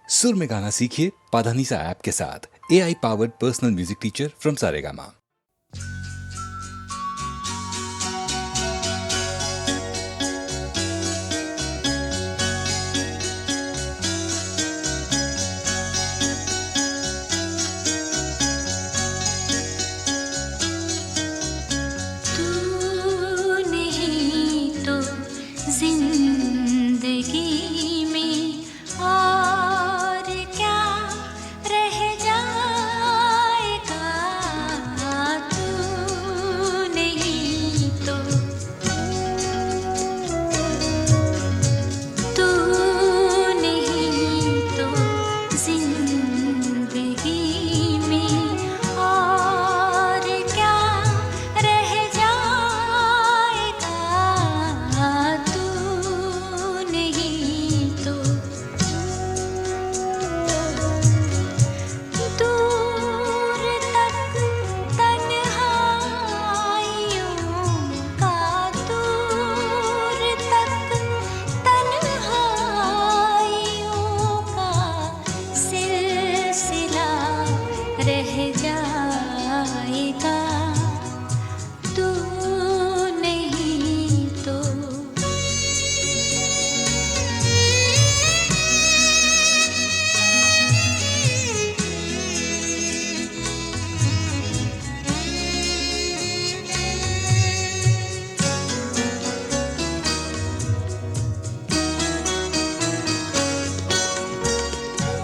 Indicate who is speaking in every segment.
Speaker 1: सुर में गाना सीखिए पाधानीसा ऐप के साथ। AI powered personal music teacher from Saregama.
Speaker 2: जिंदगी में और क्या रह जाएगा, तू नहीं तो, तू नहीं तो जिंदगी में और क्या रह जाएगा, तू नहीं तो। दूर तक तन्हाइयों का, दूर तक तन्हाइयों का सिलसिला रह जाएगा, तू नहीं तो।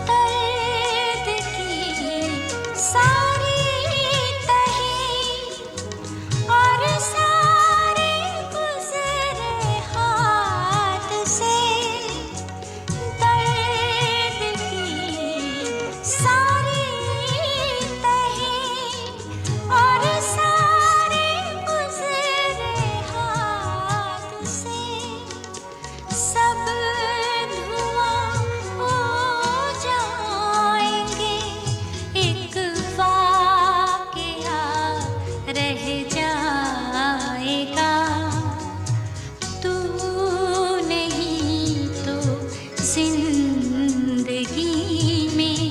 Speaker 2: दर्द की सारी तहें और सारे गुज़रे हाथ से, दर्द की सारी तहें और सारे गुज़रे हाथ से, सब धुआं हो जाएंगे, एक वाक़या रह जाएगा, तू नहीं तो जिंदगी में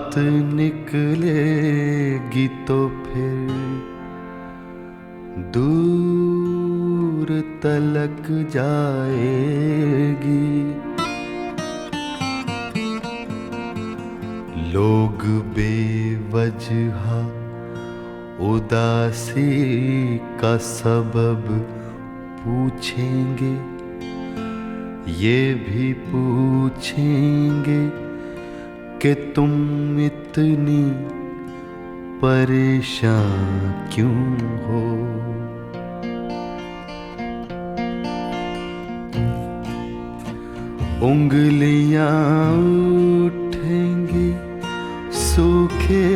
Speaker 3: बात निकलेगी तो फिर दूर तलक जाएगी। लोग बेवजह उदासी का सबब पूछेंगे, ये भी पूछेंगे कि तुम इतनी परेशान क्यों हो। उंगलियां उठेंगी सूखे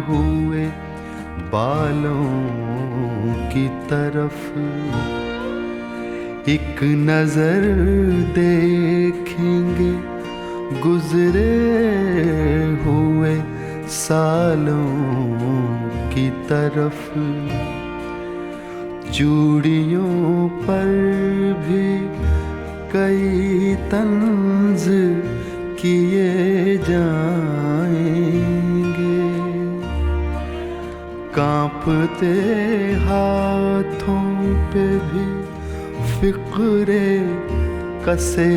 Speaker 3: हुए बालों की तरफ, एक नजर देखेंगे गुजरे हुए सालों की तरफ। चूड़ियों पर भी कई तंज किए जाएंगे, कांपते हाथों पे भी फिक्रे कसे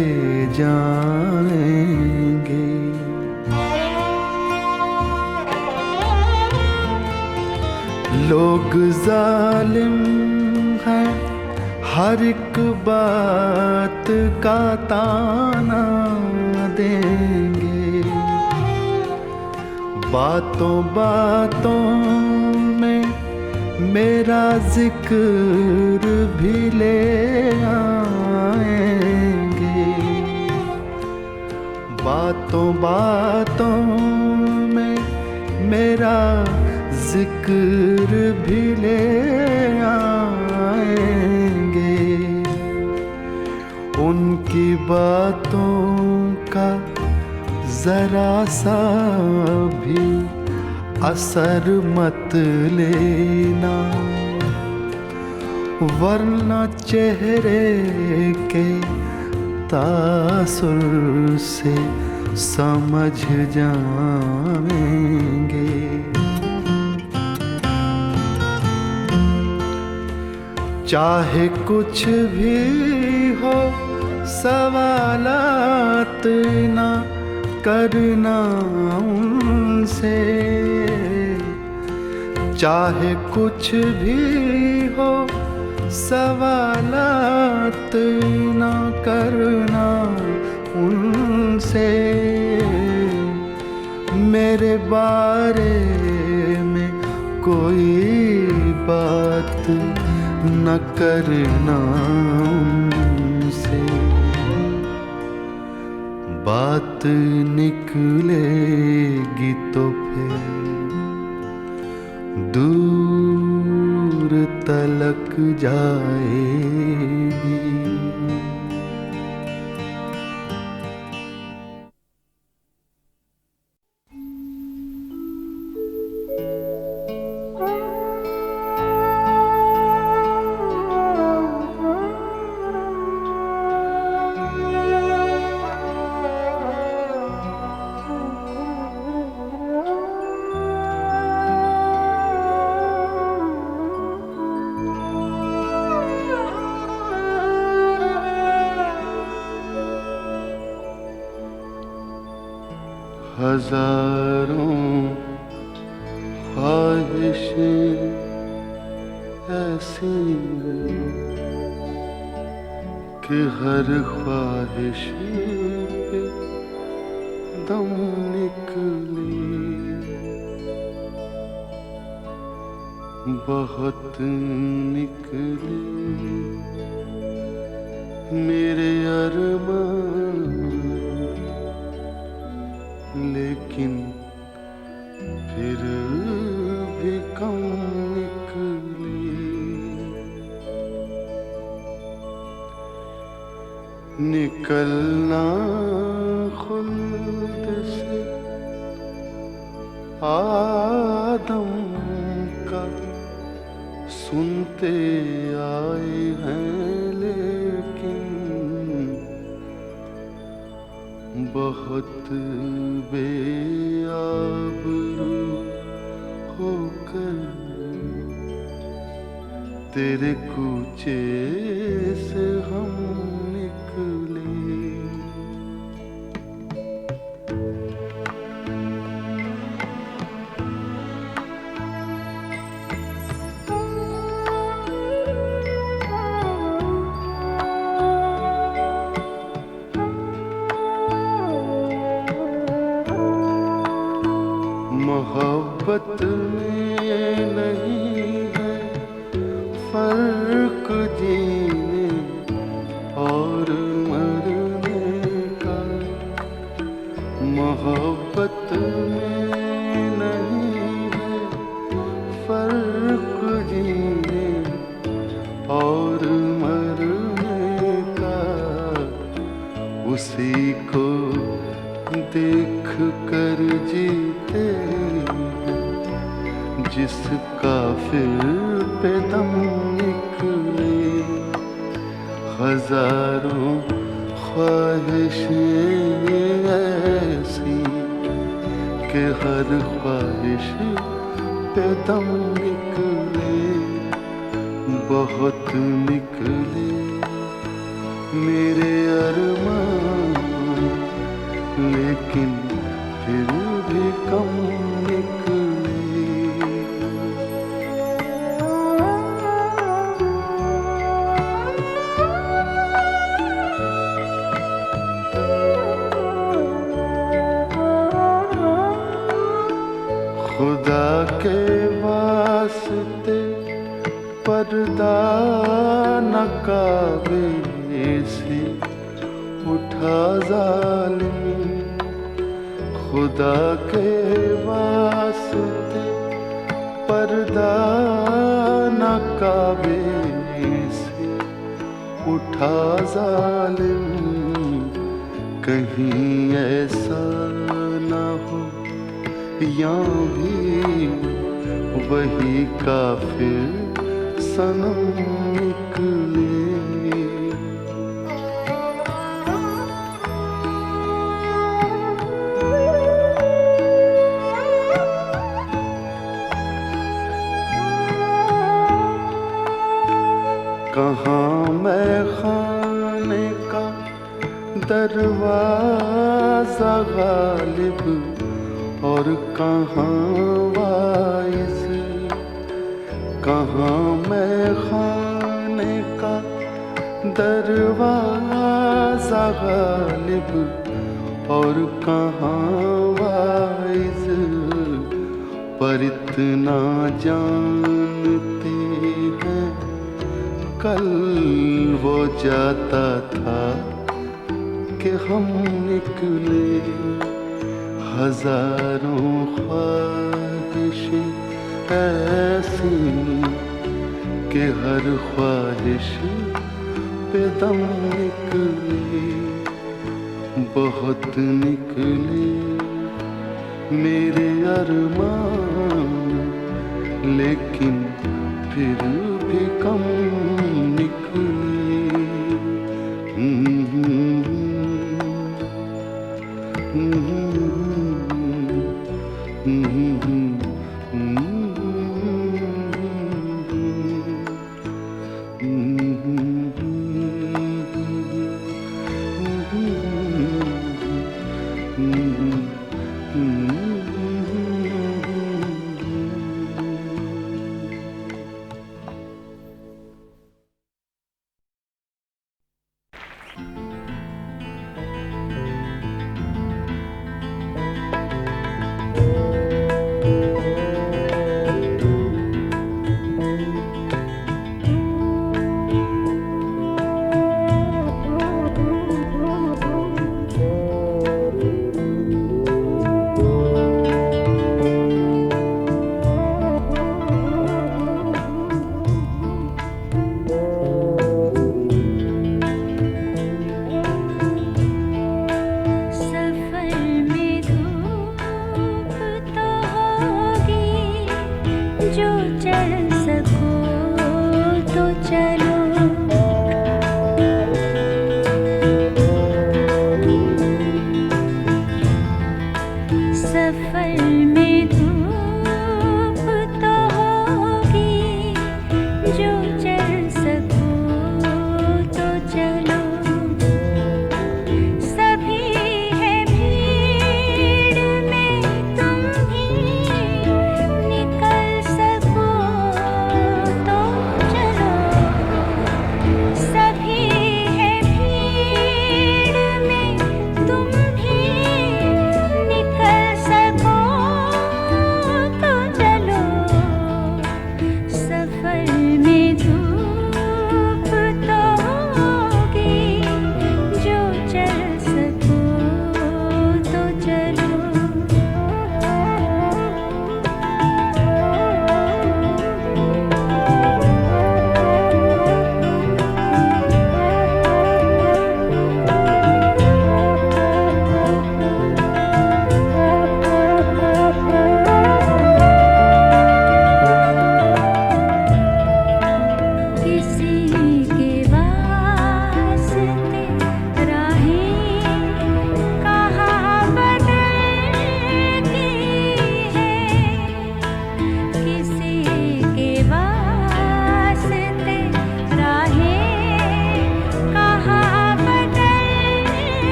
Speaker 3: जाएंगे। लोग जालिम हैं, हर एक बात का ताना देंगे, बातों बातों में मेरा जिक्र भी ले आएंगे, बातों बातों में मेरा जिक्र भी ले आएंगे। उनकी बातों का जरा सा भी असर मत लेना, वरना चेहरे के तासुर से समझ जाएंगे। चाहे कुछ भी हो सवालात ना करना उनसे, चाहे कुछ भी हो सवालात ना करना उनसे। मेरे बारे में कोई बात न करना उनसे, बात निकलेगी तो फिर दूर तलक जाएगी। हजारों ख्वाहिशें ऐसी कि हर ख्वाहिश पे दम निकले, बहुत निकले मेरे अरमान, लेकिन फिर भी कम निकले। निकलना खुल्द से आदम का सुनते आए हैं, लेकिन बहुत बेआस तेरे कूचे से हम निकले। मोहब्बत में नहीं है फर्क जीने और मरने का। मोहब्बत में नहीं है फर्क जीने और मरने का। उसी को देख कर जीते जिसका फिर पे दम निकले। हजारों ख्वाहिशें ऐसी कि हर ख्वाहिश पे दम निकले। बहुत निकले मेरे अरमान, लेकिन फिर भी कम निकले। खुदा के वास्ते पर्दा न काबे से उठा जालिम। खुदा के वास्ते पर्दा न काबे से उठा जालिम। कहीं ऐसा न हो या भी वही काफिर सनम निकले। कहाँ मैं खाने का दरवाजा गालिब और कहाँ वाइज़। कहाँ मैं खाने का दरवाजा गालिब और कहाँ वाइज़। पर इतना जानते हैं कल वो जाता था कि हम निकले। हजारों ख्वाहिशें ऐसी कि हर ख्वाहिश पे दम निकले। बहुत निकले मेरे अरमान, लेकिन फिर भी कम निकले।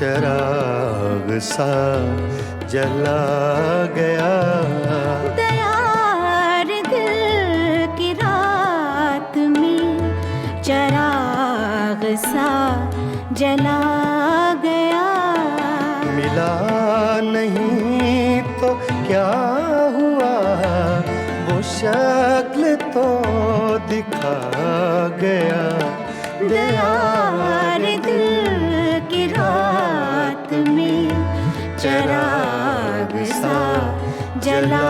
Speaker 3: चराग सा जला गया।
Speaker 2: दयार दिल की रात में चराग सा जला गया।
Speaker 3: मिला नहीं तो क्या हुआ, वो शक्ल तो दिखा गया।
Speaker 2: दयार दिल की रात में चराग सा जला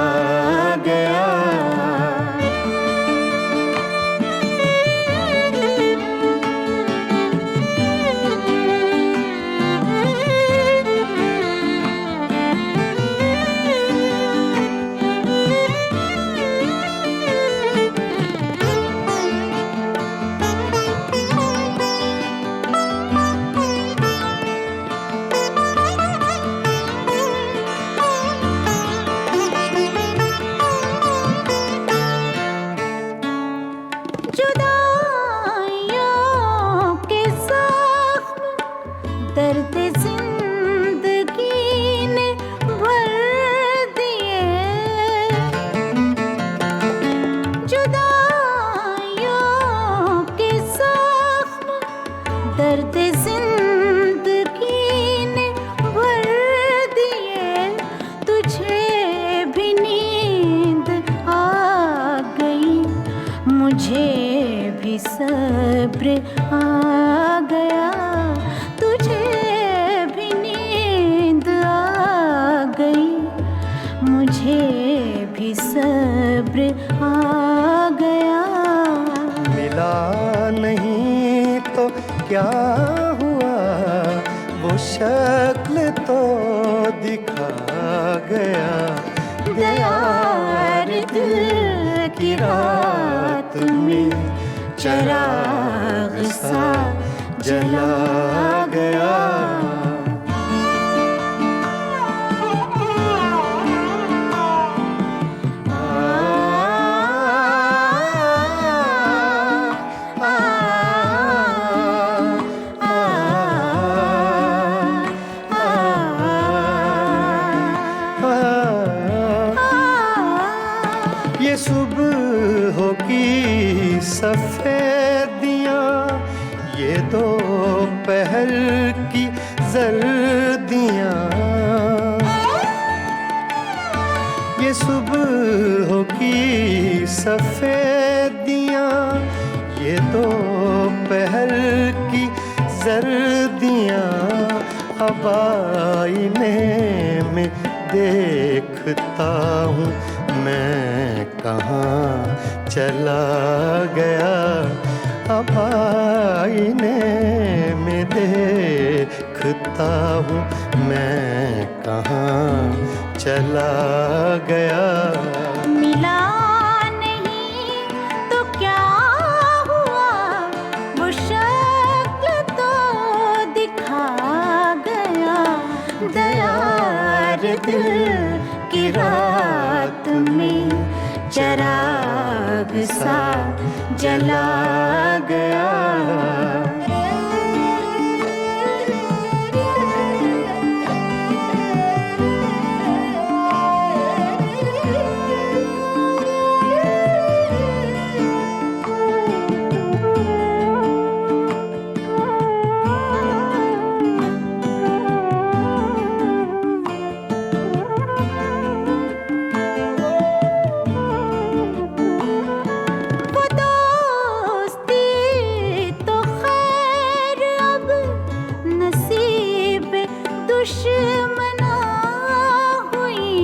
Speaker 2: गया। दर्द जिंदगी ने भर दिए। जुदाइयों के जख्म दर्द जिंदगी ने भर दिए। तुझे भी नींद आ गई, मुझे भी सब्र आ गया। तुझे भी नींद आ गई, मुझे भी सब्र आ गया।
Speaker 3: मिला नहीं तो क्या हुआ, वो शक्ल तो दिखा गया।
Speaker 2: दयार दिल की रात में चराग सा
Speaker 3: जला गया। ये सुबह की सफेदियाँ, ये दोपहर की जर्दियाँ। ये सुबह की सफेदियाँ, ये दोपहर की जर्दियाँ। अब आईने में देखता हूँ मैं कहाँ चला गया। अब आईने में देखता हूँ मैं कहाँ चला गया।
Speaker 2: मिला नहीं तो क्या हुआ, वो शक्ल तो दिखा गया। दयार दिल की रात में चराग सा जला गया। दुश्मना हुई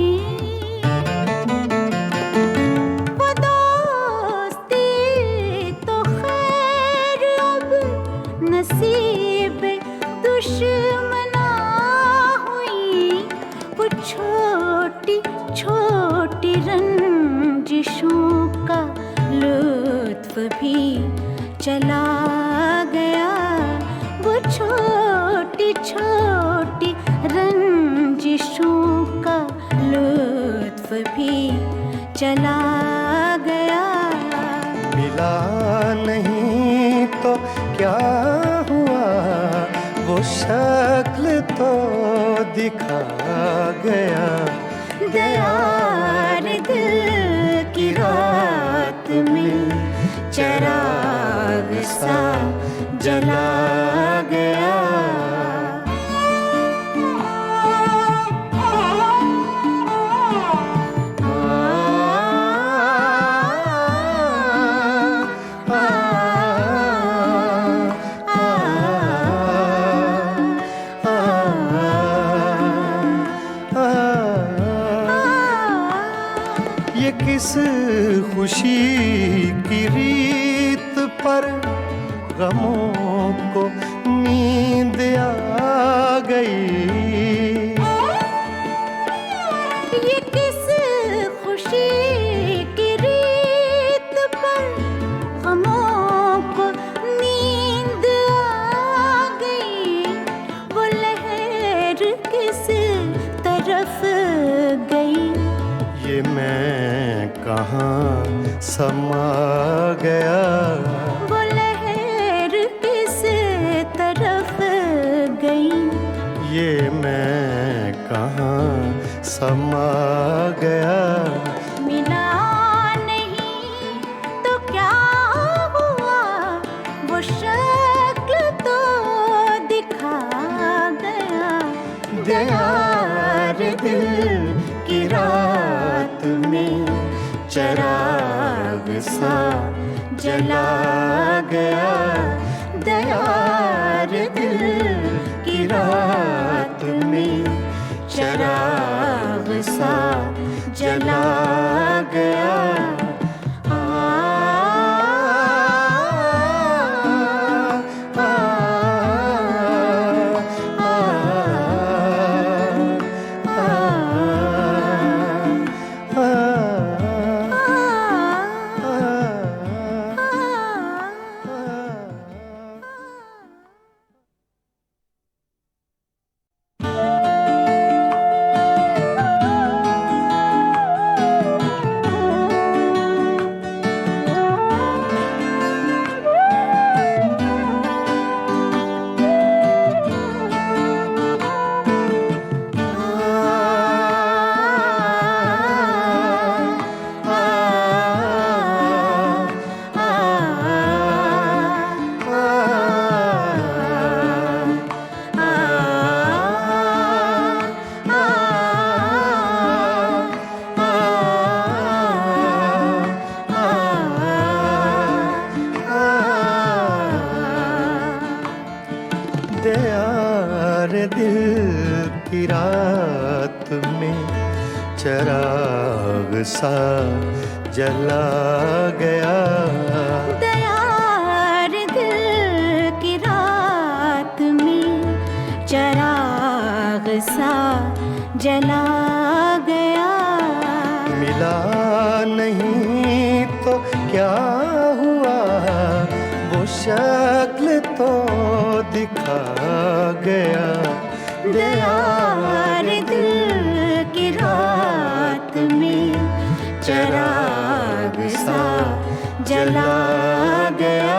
Speaker 2: वो दोस्ती तो खैर अब नसीब दुश्मना हुई। वो छोटी छोटी रंजिशों का लुत्फ भी चला गया। वो छोटी छोटी रंजिशों का लुत्फ भी चला गया।
Speaker 3: मिला नहीं तो क्या हुआ, वो शक्ल तो दिखा गया,
Speaker 2: दयार दिल की रात में चराग सा जला गया।
Speaker 3: ये किस खुशी की रीत पर गमों को नींद आ गई।
Speaker 2: ये किस खुशी की रीत पर गमों को नींद आ गई। वो लहर किस तरफ गई,
Speaker 3: ये मैं कहाँ समा गया।
Speaker 2: वो लहर किस तरफ गई,
Speaker 3: ये मैं कहाँ समा गया।
Speaker 2: मिला नहीं तो क्या हुआ, वो शक्ल तो दिखा गया।
Speaker 3: दयार दिल की रात में चराग सा जला गया। दयार दिल की रात में चराग सा जला गया। दयार दिल की रात में चराग सा जला गया।
Speaker 2: दयार दिल की रात में चराग सा जला गया।
Speaker 3: मिला नहीं तो क्या हुआ, वो शक्ल तो दिखा गया।
Speaker 2: दयार दिल की रात में चराग सा जला गया।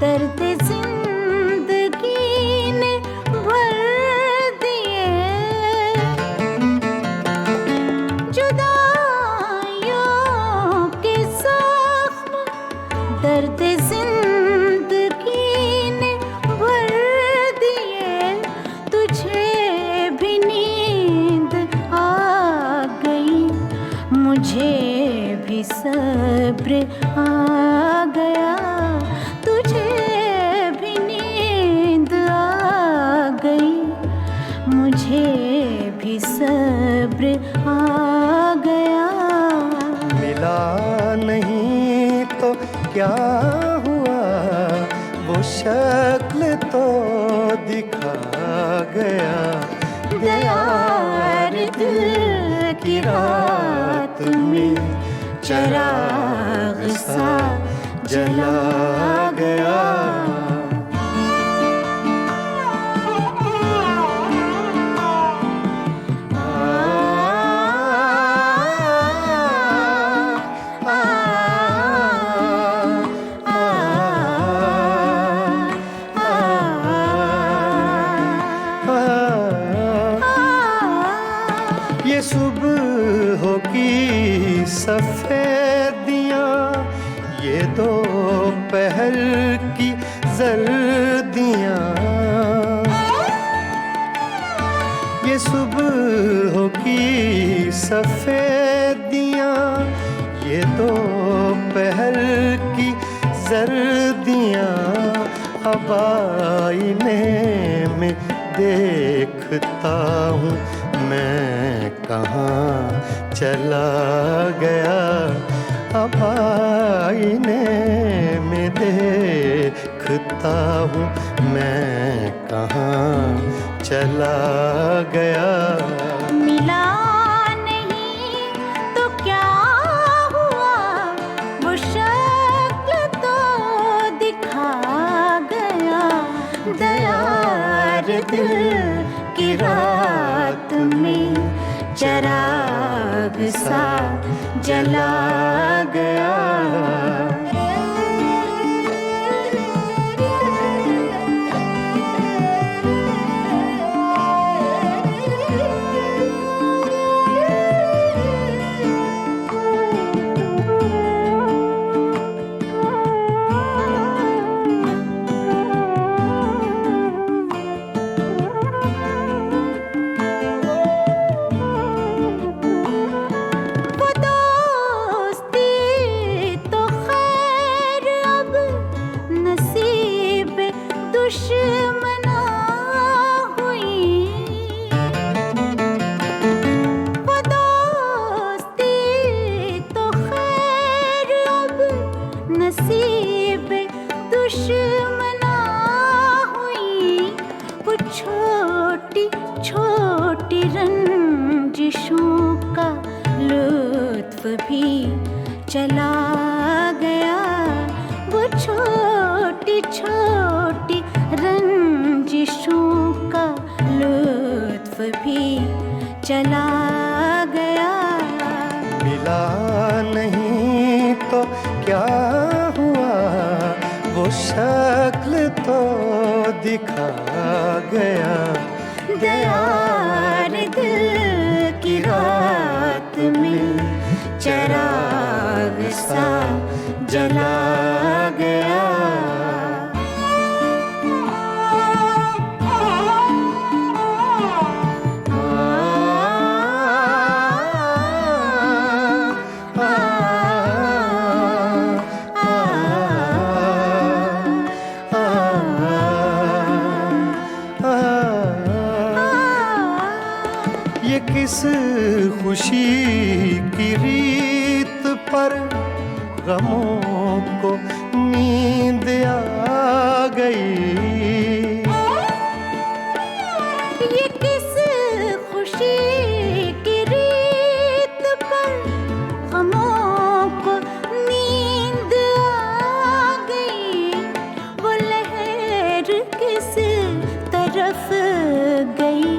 Speaker 2: दर्द जिंदगी ने भर दिए, जुदाइयों के जख्म दर्द जिंदगी ने भर दिए। तुझे भी नींद आ गई, मुझे भी सब्र आ गया। मुझे भी सब्र आ गया।
Speaker 3: मिला नहीं क्या हुआ, वो शक्ल तो दिखा गया।
Speaker 2: दयार दिल की रात में चराग सा जला गया।
Speaker 3: ये सुबह की सफेदियाँ, ये दोपहर की जर्दियाँ, ये सुबह की सफेदियाँ, ये दोपहर की जर्दियाँ, अब आईने में देखता हूँ मैं कहाँ चला गया। अब आईने में देखता हूँ मैं कहाँ चला गया।
Speaker 2: मिला नहीं तो क्या हुआ, वो शक्ल तो दिखा गया। दयार दिल की रात में चराग सा जला गया। दुश्मना हुई वो दोस्ती तो खैर अब नसीब दुश्मना हुई। वो छोटी छोटी रंजिशों का लुत्फ भी चला गया। वो छोटी छोटी रंजिशों का लुत्फ भी चला गया।
Speaker 3: मिला नहीं तो क्या हुआ, वो शक्ल तो दिखा गया।
Speaker 2: दयार दिल की रात में चराग सा जला गया।
Speaker 3: ये किस खुशी की रीत पर गमों को नींद आ गई।
Speaker 2: ये किस खुशी की रीत पर गमों को नींद आ गई। वो लहर किस तरफ गई,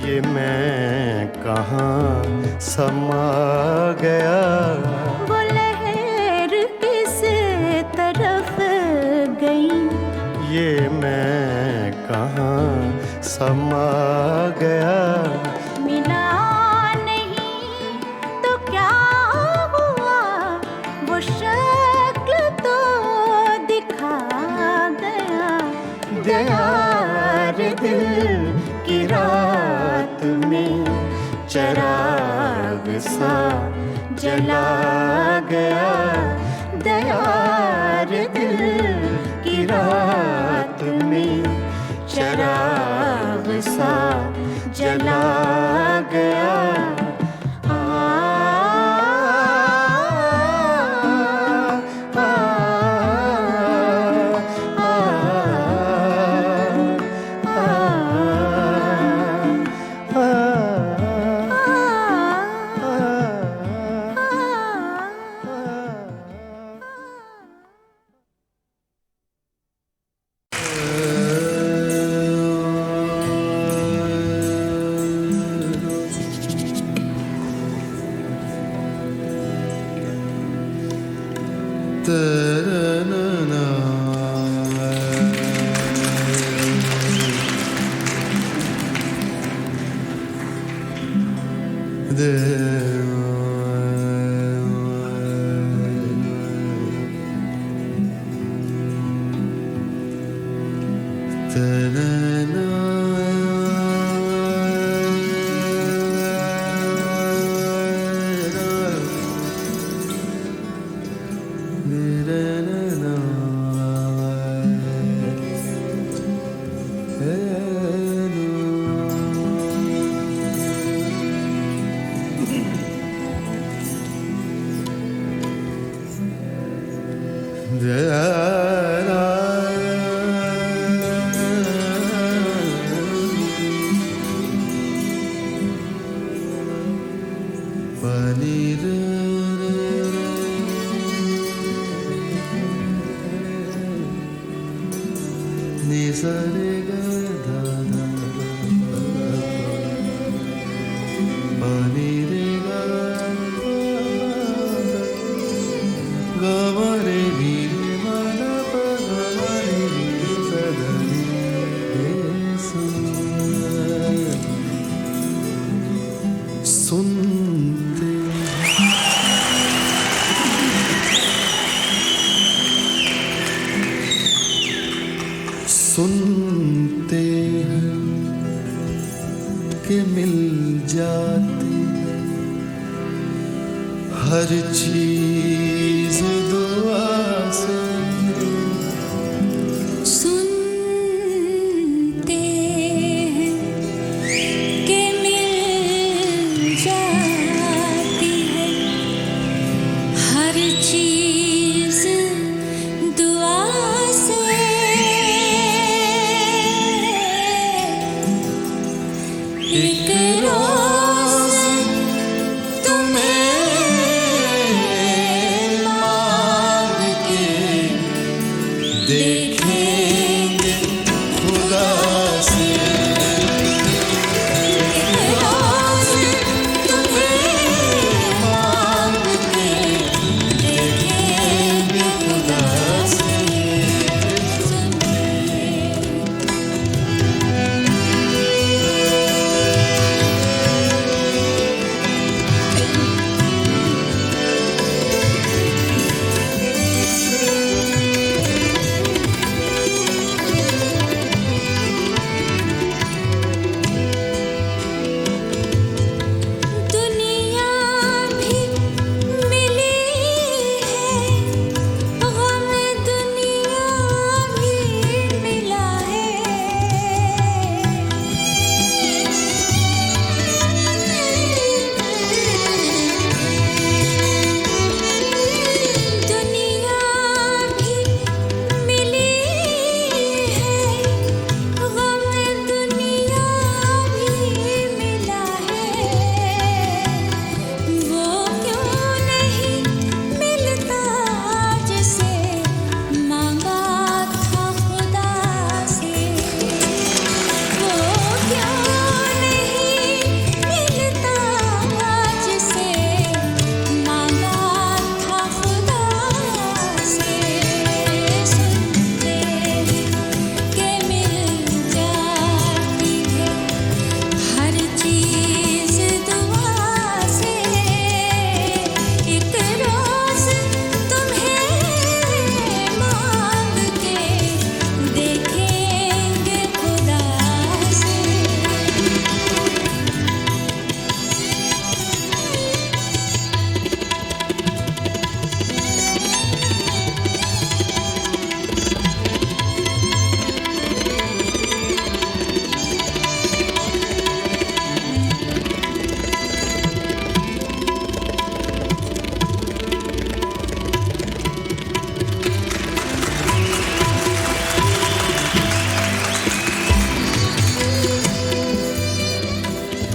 Speaker 3: ये मैं कहाँ समा गया।
Speaker 2: वो लहर किस तरफ गई,
Speaker 3: ये मैं कहाँ समा गया।
Speaker 2: मिला नहीं तो क्या हुआ, वो शक्ल तो दिखा गया। दयार दिल की रात में चराग सा जला गया। दयार दिल की रात में चराग सा जला गया। आ, आ, आ,
Speaker 3: सुनते हैं कि मिल जाती है हर चीज दुआ से।
Speaker 2: सुनते हैं कि मिल जाती है हर चीज दुआ से। एक रोज तुम्हें मांग के देखेंगे खुदा से। एक रोज तुम्हें मांग के देखेंगे खुदा से।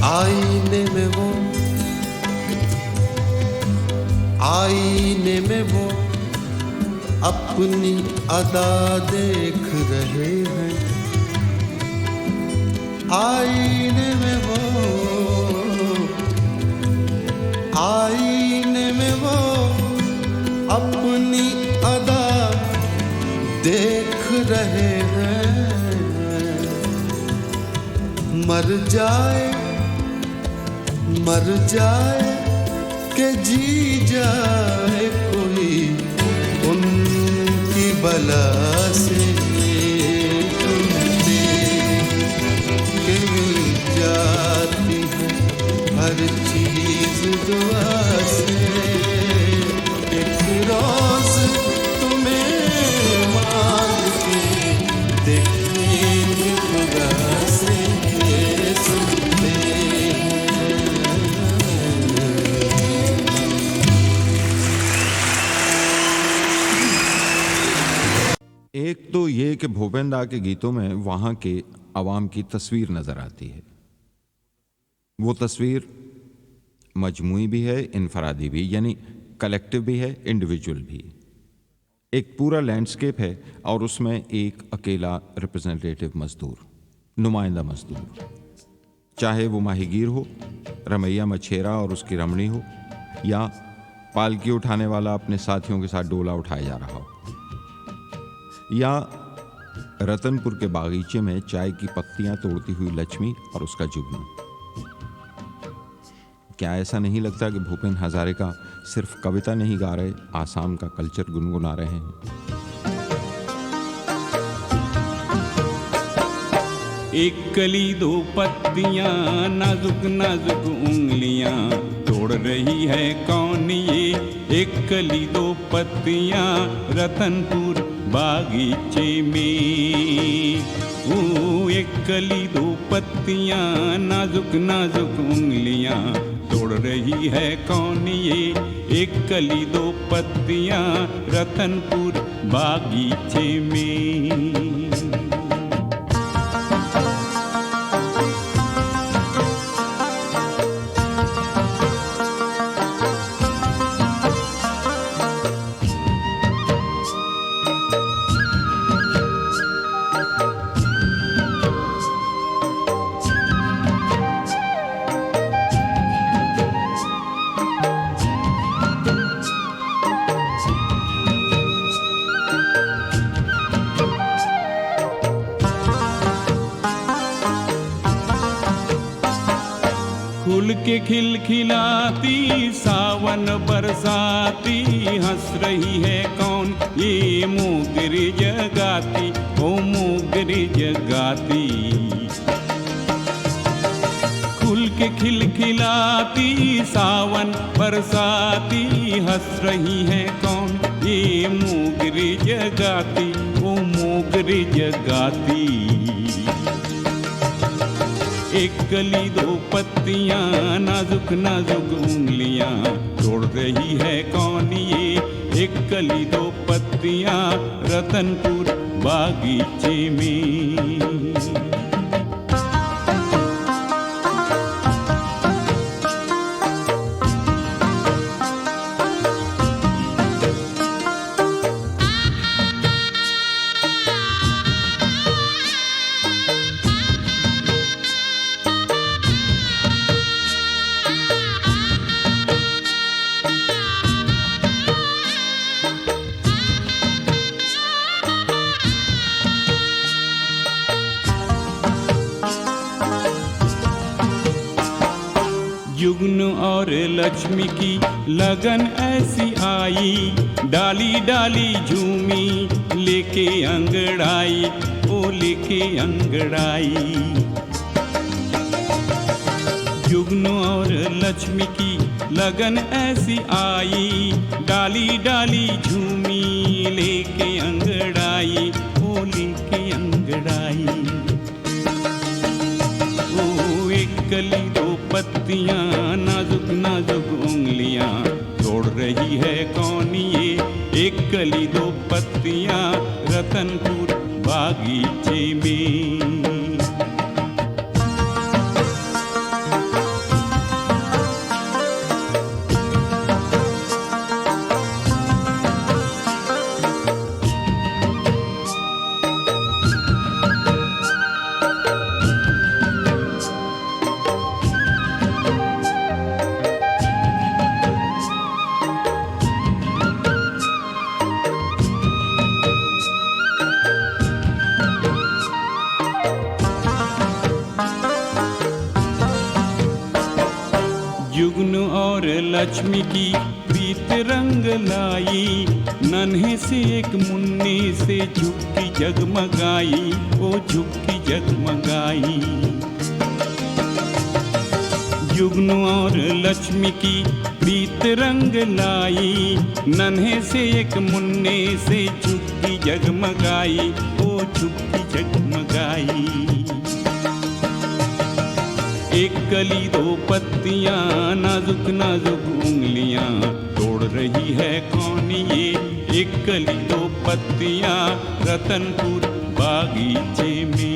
Speaker 3: आईने में वो अपनी अदा देख रहे हैं। आईने में वो अपनी अदा देख रहे हैं। मर जाए के जी जाए कोई उनकी बला से। सुनते
Speaker 2: देखेंगे खुदा से ये सुनते
Speaker 4: एक तो ये कि भूपेन दा के गीतों में वहाँ के आवाम की तस्वीर नज़र आती है। वो तस्वीर मजमूई भी है, इनफरादी भी, यानी कलेक्टिव भी है, इंडिविजुअल भी। एक पूरा लैंडस्केप है और उसमें एक अकेला रिप्रेजेंटेटिव मजदूर, नुमाइंदा मजदूर, चाहे वो माहीगीर हो, रमैया मछेरा और उसकी रमणी हो, या पालकी उठाने वाला अपने साथियों के साथ डोला उठाया जा रहा हो, या रतनपुर के बागीचे में चाय की पत्तियां तोड़ती हुई लक्ष्मी और उसका जुगनू। क्या ऐसा नहीं लगता कि भूपेन हजारिका सिर्फ कविता नहीं गा रहे, आसाम का कल्चर गुनगुना रहे हैं?
Speaker 5: एक कली दो पत्तियां, नाजुक नाजुक उंगलियां, तोड़ रही है कौन ये? एक कली दो पत्तियां, रतनपुर बागीचे में। एक कली दो पत्तियां, नाजुक नाजुक उंगलियां, तोड़ रही है कौन ये? एक कली दो पत्तियां, रतनपुर बागीचे में। फूल के खिलखिलाती सावन बरसाती, हंस रही है कौन? ये मोगरी जगाती, ओ मोगरी जगाती। फूल के खिलखिलाती सावन बरसाती, हंस रही है कौन? ये मोगरी जगाती, ओ मोगरी जगाती। एक कली दो पत्तियां, नाजुक नाजुक उंगलियां, तोड़ रही है कौन ये? एक कली दो पत्तियां, रतनपुर बागीचे में। जुगनू और लक्ष्मी की लगन ऐसी आई, डाली डाली झूमी लेके अंगड़ाई, ओ लेके अंगड़ाई। जुगनू और लक्ष्मी की लगन ऐसी आई, डाली डाली झूमी लेके अंगड़ाई, ओ लेके अंगड़ाई। ओ एक कली दो पत्तियां, नाजुक नाजुक उंगलियां, तोड़ रही है कौन ये? एक कली दो पत्तियां, रतनपुर बागीचे में। जुगनू और लक्ष्मी की प्रीत रंग लाई, नन्हे से एक मुन्ने से झुक्की जगमगाई, ओ झुक्की जगमगाई। जुगनू और लक्ष्मी की प्रीत रंग लाई, नन्हे से एक मुन्ने से झुक्की जगमगाई, ओ झुक्की जगमगाई। एक कली दो पत्तियां रतनपुर बागीचे में।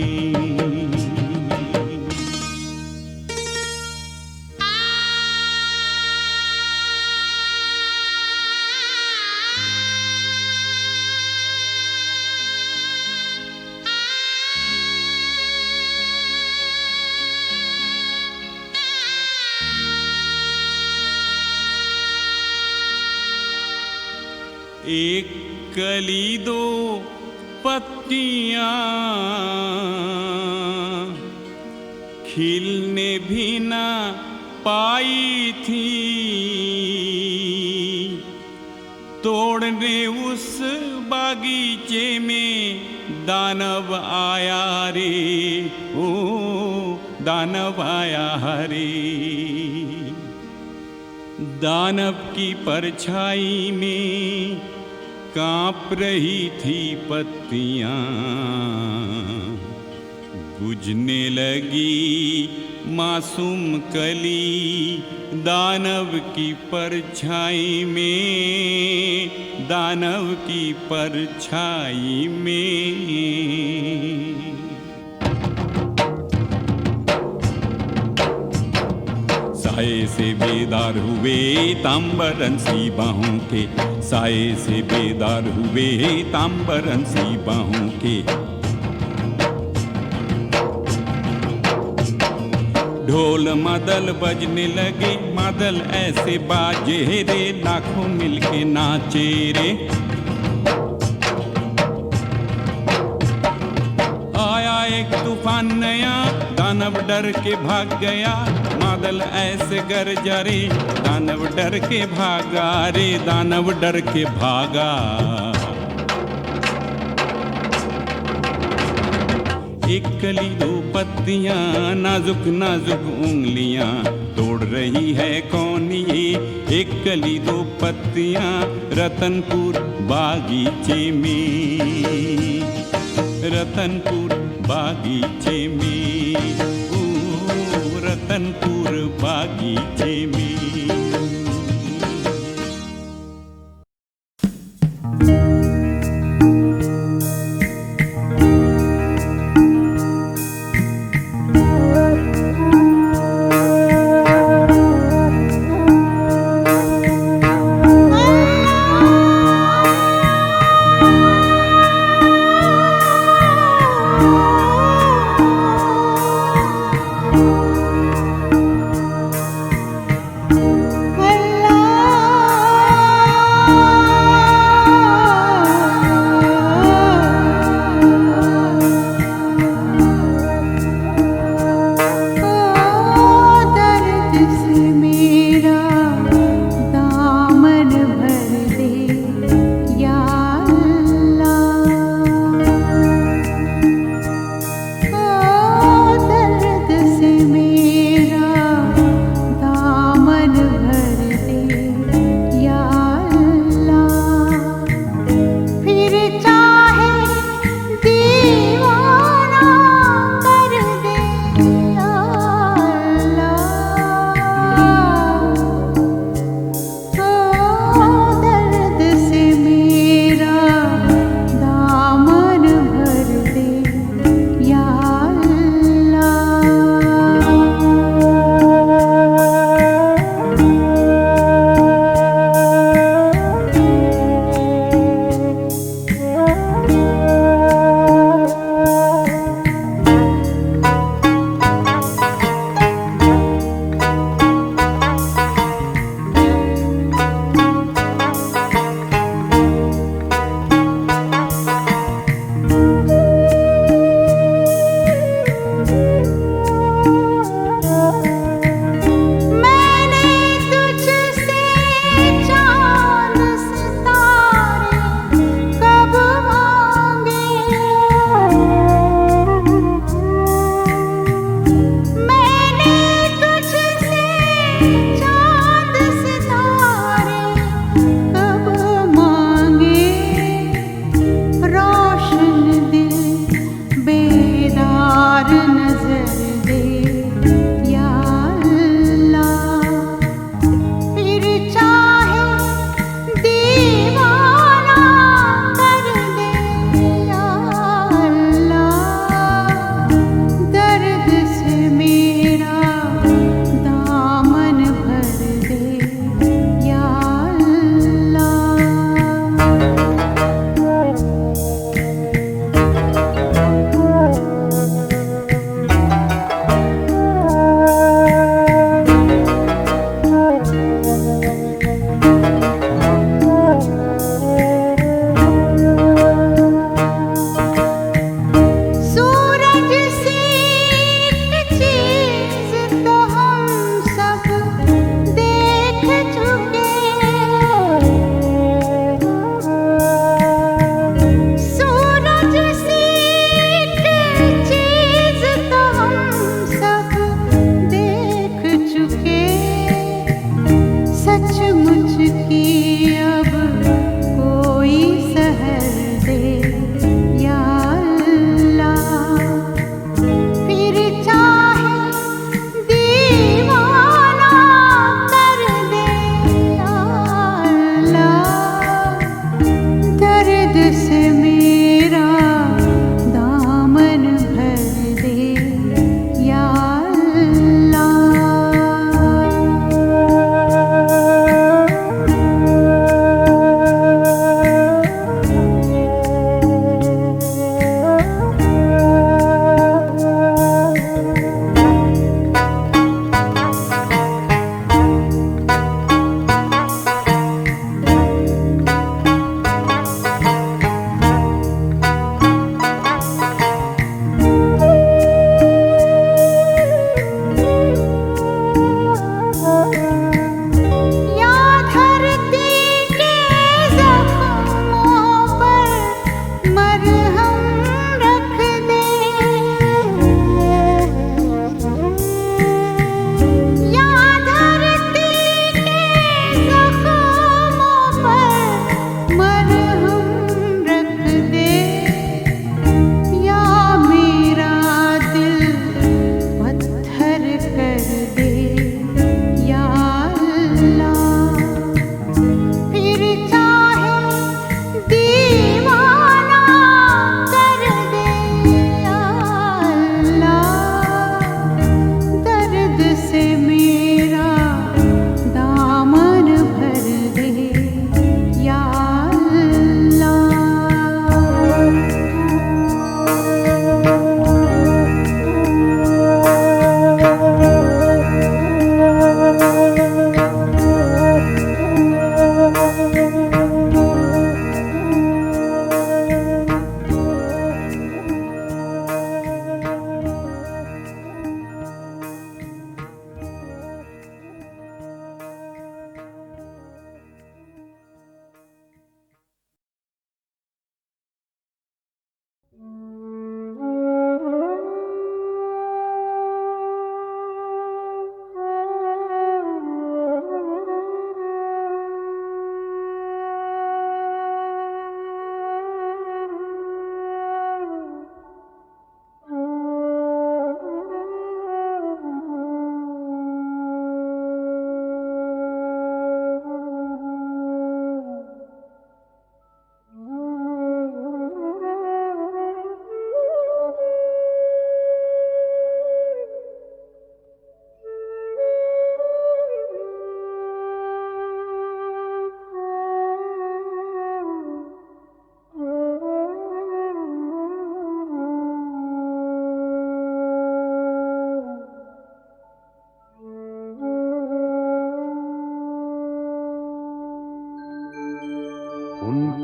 Speaker 5: एक कली दो पत्तियां खिलने भी ना पाई थी, तोड़ने उस बागीचे में दानव आया रे, ओ दानव आया रे। दानव की परछाई में कांप रही थी पत्तियां, बुझने लगी मासूम कली दानव की परछाई में, दानव की परछाई में। साए से बेदार हुए तांबरन सी बाहों के, साए से बेदार हुए तांबरन सी बाहों के। ढोल मादल बजने लगे, मादल ऐसे बाजे रे, लाखों मिलके नाचे रे। आया एक तूफान नया, दानव डर के भाग गया, मादल ऐसे गरजा रे, दानव डर के भागा रे, दानव डर के भागा। एक कली दो पत्तियां नाजुक नाजुक उंगलियां तोड़ रही है कौन ये, एक कली दो पत्तियां रतनपुर बागीचे में, रतनपुर बागीचे में, ओ रतनपुर बागीचे में।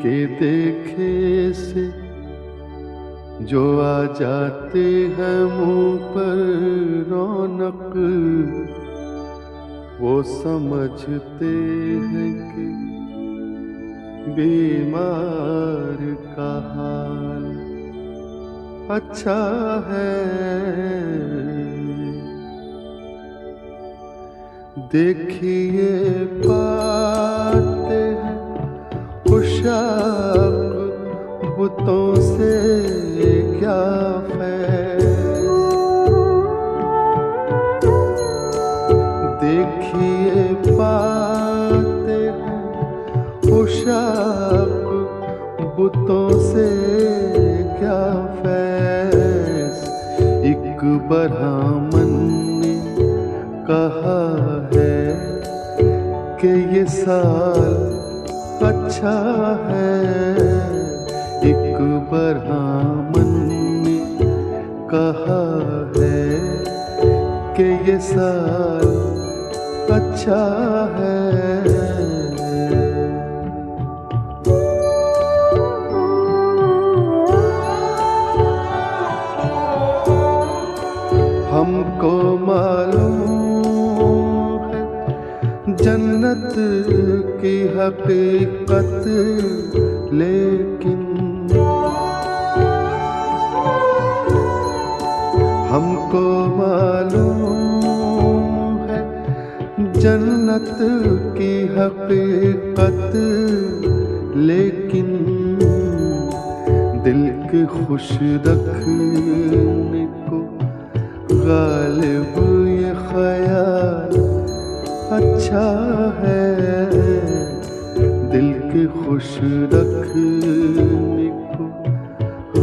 Speaker 3: के देखे से जो आ जाते हैं मुंह पर रौनक, वो समझते हैं कि बीमार का हाल अच्छा है। देखिए पाते हैं खुशाक बुतों से क्या फैज़। देखिए पाते हैं खुशाक बुतों से क्या फैज़। एक ब्राह्मण ने कहा है कि ये साल अच्छा है। एक ब्राह्मण ने कहा है कि ये साल अच्छा है। हमको मालूम है जन्नत की हकीकत, लेकिन हमको मालूम है जन्नत की हकीकत, लेकिन दिल के खुश रखने को गालिब ये ख्याल अच्छा है। दिल के खुश रखने को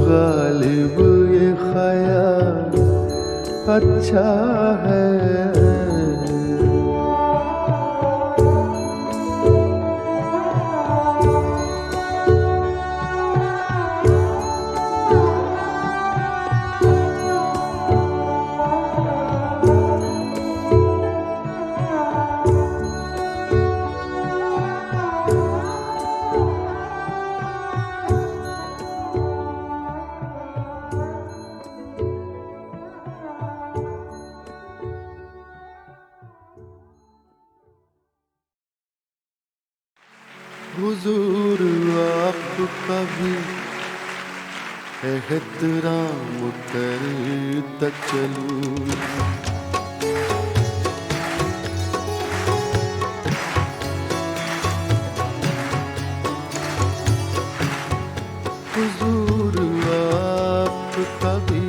Speaker 3: गालिब ये ख्याल अच्छा है। हुजूर आपका भी एहतराम करता चलूं। हुजूर आपका भी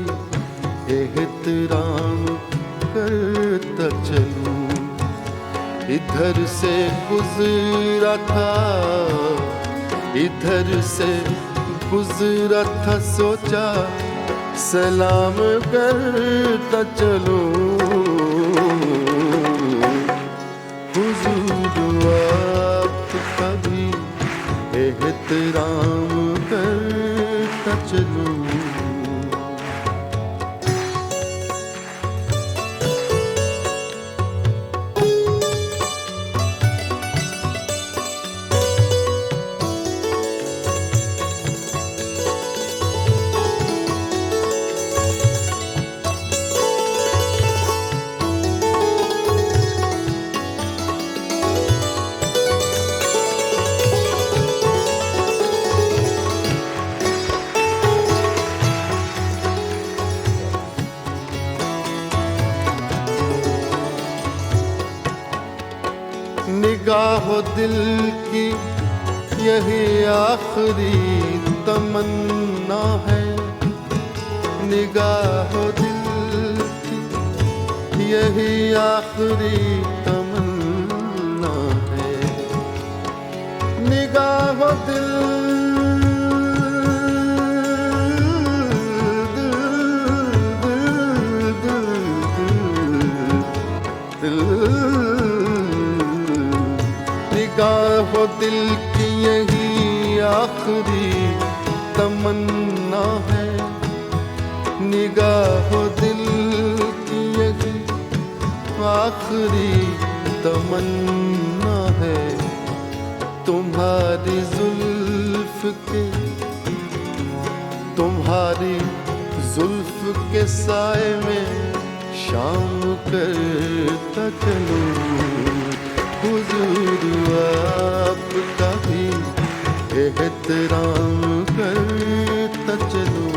Speaker 3: एहतराम करता चलूं। इधर से गुजरा था, इधर से गुजरा था, सोचा सलाम करता चलूं। हुजूर आपका भी एहतराम करता चलूं। निगाहो दिल की यही आखिरी तमन्ना है। निगाहो दिल की यही आखिरी तमन्ना है। निगाहो दिल निगाहो दिल की यही आखिरी तमन्ना है। निगाहो दिल की यही आखिरी तमन्ना है। तुम्हारी जुल्फ तुम्हारी जुल्फ के साए में शाम करता चलूं, हुजूर आपका भी एहतराम करता चलूं।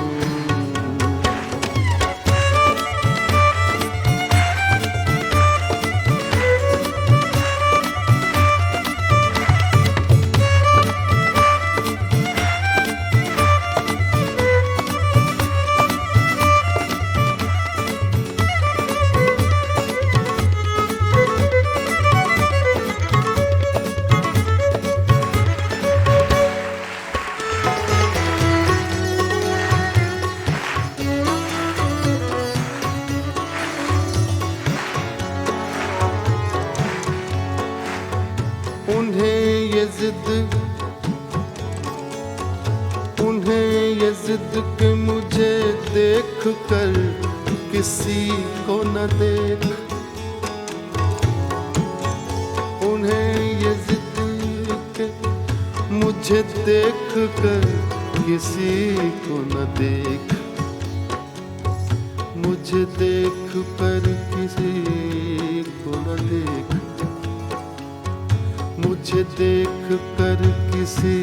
Speaker 3: उन्हें ये जिद कि मुझे देख कर किसी को न देख, उन्हें ये जिद कि मुझे देख कर किसी को न देख, मुझे देख कर किसी को न देख, मुझे देख कर किसी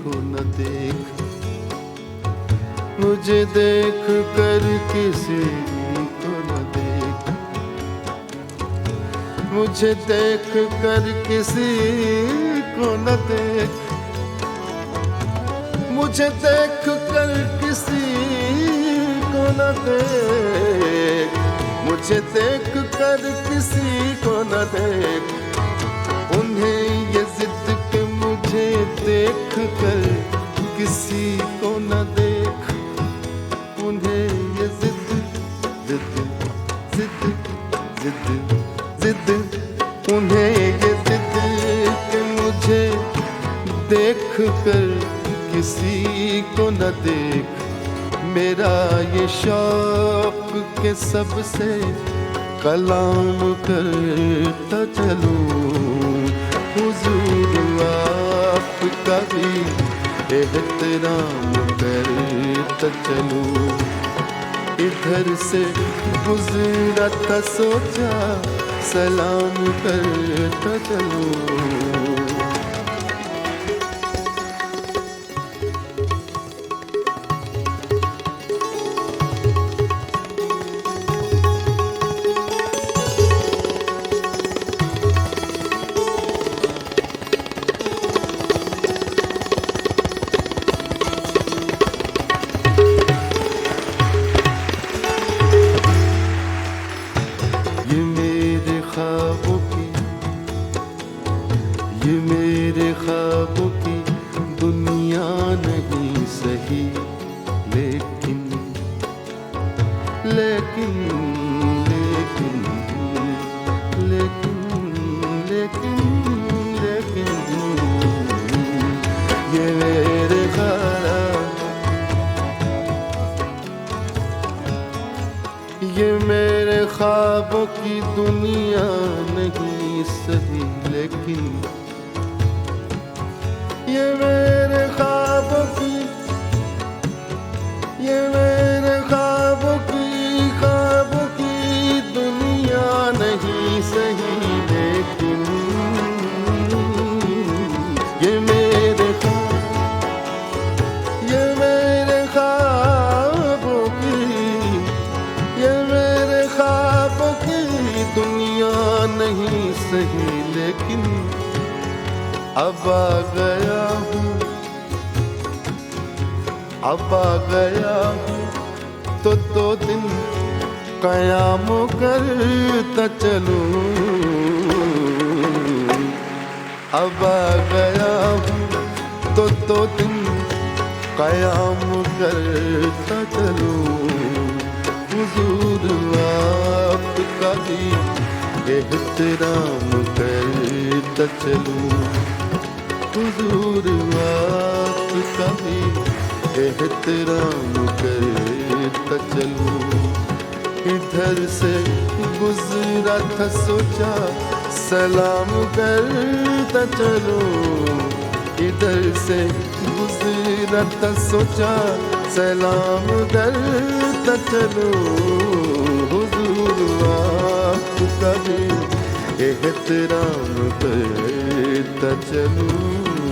Speaker 3: को न देख, मुझे देख कर किसी को न देख, मुझे देख कर किसी को न देख, मुझे देख कर किसी को न देख, मुझे देख कर किसी को न देख। उन्हें ये जिद कि मुझे देख कर किसी को न देख, उन्हें ये जिद जिद जिद जिद जिद, उन्हें ये जिद कि मुझे देख कर किसी को न देख। मेरा ये शौक के सबसे कलाम करता चलूं, हुजूर आपका भी एहतराम करता चलूं। इधर से गुजरा था सोचा सलाम करता चलूं। ये मेरे ख्वाबों की दुनिया नहीं सही, लेकिन लेकिन लेकिन लेकिन लेकिन लेकिन ये मेरे ख्वाब, ये मेरे ख्वाबों की दुनिया नहीं सही, लेकिन ये मेरे ख्वाबों की, ये मेरे ख्वाबों की दुनिया नहीं सही, लेकिन ये मेरे ख्वाबों की, ये मेरे ख्वाबों की दुनिया नहीं सही, लेकिन अब आ गया हूँ, अब आ गया हूँ तो 2 दिन क़याम करता चलूं। अब आ गया हूँ तो 2 दिन क़याम करता चलूं। हुजूर आपका भी एहतराम करता चलूं, हुजूर आपका भी एहतराम करता चलूं। इधर से गुजरा था सोचा सलाम करता चलूं, इधर से गुजरा था सोचा सलाम करता चलो हुजूर आपका भी एहतराम करता चलो।